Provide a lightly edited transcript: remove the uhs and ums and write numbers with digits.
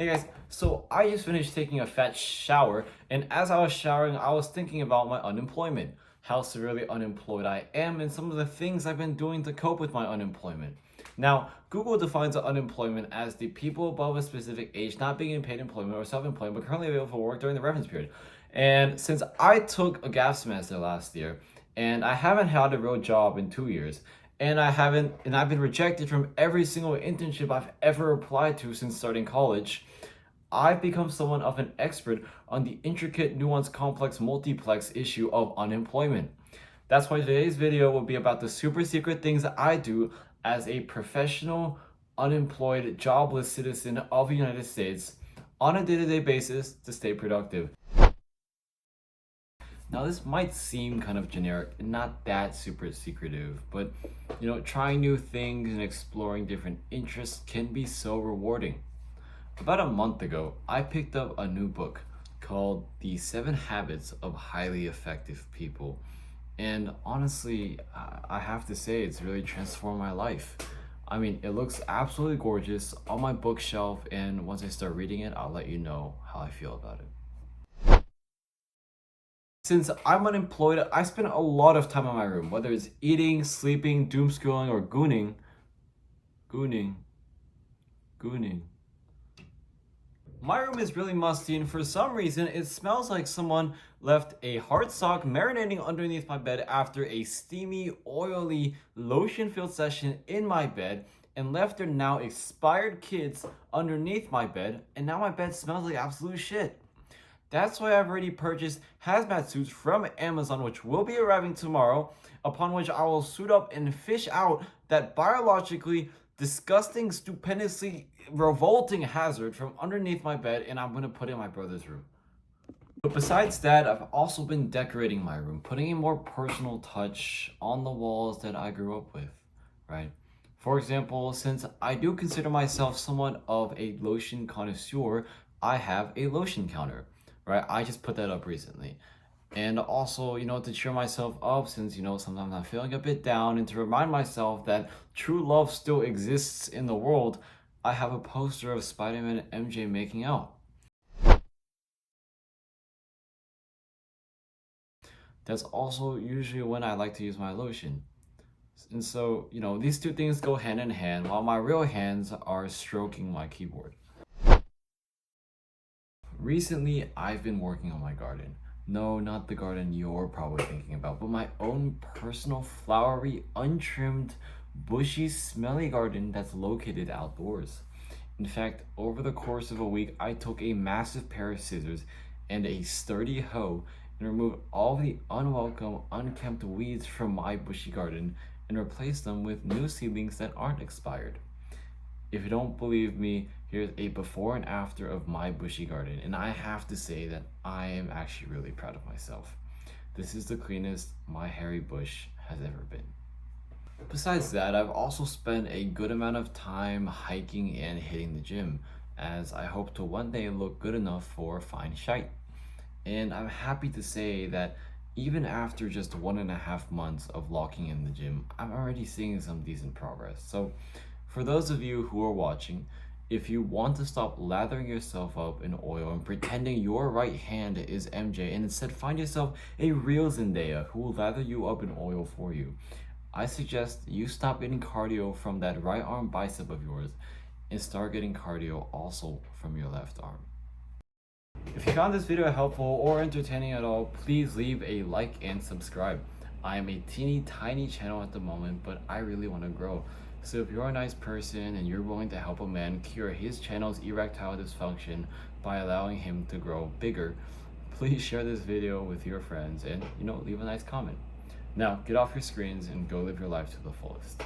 Hey guys, so I just finished taking a fat shower, and as I was showering, I was thinking about my unemployment, how severely unemployed I am, and some of the things I've been doing to cope with my unemployment. Now, Google defines unemployment as the people above a specific age not being in paid employment or self-employed but currently available for work during the reference period. And since I took a gap semester last year, and I haven't had a real job in 2 years, and I've been rejected from every single internship I've ever applied to since starting college. I've become somewhat of an expert on the intricate, nuanced, complex, multiplex issue of unemployment. That's why today's video will be about the super secret things that I do as a professional, unemployed, jobless citizen of the United States on a day-to-day basis to stay productive. Now, this might seem kind of generic and not that super secretive, but trying new things and exploring different interests can be so rewarding. About a month ago, I picked up a new book called The 7 Habits of Highly Effective People. And honestly, I have to say it's really transformed my life. I mean, it looks absolutely gorgeous on my bookshelf, and once I start reading it, I'll let you know how I feel about it. Since I'm unemployed, I spend a lot of time in my room, whether it's eating, sleeping, doom scrolling, or gooning. Gooning. My room is really musty, and for some reason, it smells like someone left a hard sock marinating underneath my bed after a steamy, oily, lotion-filled session in my bed, and left their now expired kids underneath my bed, and now my bed smells like absolute shit. That's why I've already purchased hazmat suits from Amazon, which will be arriving tomorrow, upon which I will suit up and fish out that biologically disgusting, stupendously revolting hazard from underneath my bed, and I'm going to put it in my brother's room. But besides that, I've also been decorating my room, putting a more personal touch on the walls that I grew up with, right? For example, since I do consider myself somewhat of a lotion connoisseur, I have a lotion counter. Right, I just put that up recently. And also, to cheer myself up since, sometimes I'm feeling a bit down, and to remind myself that true love still exists in the world, I have a poster of Spider-Man and MJ making out. That's also usually when I like to use my lotion. And so, these two things go hand in hand while my real hands are stroking my keyboard. Recently, I've been working on my garden. No, not the garden you're probably thinking about, but my own personal, flowery, untrimmed, bushy, smelly garden that's located outdoors. In fact, over the course of a week, I took a massive pair of scissors and a sturdy hoe and removed all the unwelcome, unkempt weeds from my bushy garden and replaced them with new seedlings that aren't expired. If you don't believe me, here's a before and after of my bushy garden, and I have to say that I am actually really proud of myself. This is the cleanest my hairy bush has ever been. Besides that, I've also spent a good amount of time hiking and hitting the gym, as I hope to one day look good enough for fine shite. And I'm happy to say that even after just 1.5 months of locking in the gym, I'm already seeing some decent progress. So for those of you who are watching, if you want to stop lathering yourself up in oil and pretending your right hand is MJ and instead find yourself a real Zendaya who will lather you up in oil for you, I suggest you stop getting cardio from that right arm bicep of yours and start getting cardio also from your left arm. If you found this video helpful or entertaining at all, please leave a like and subscribe. I am a teeny tiny channel at the moment, but I really want to grow. So if you're a nice person and you're willing to help a man cure his channel's erectile dysfunction by allowing him to grow bigger, please share this video with your friends and, leave a nice comment. Now, get off your screens and go live your life to the fullest.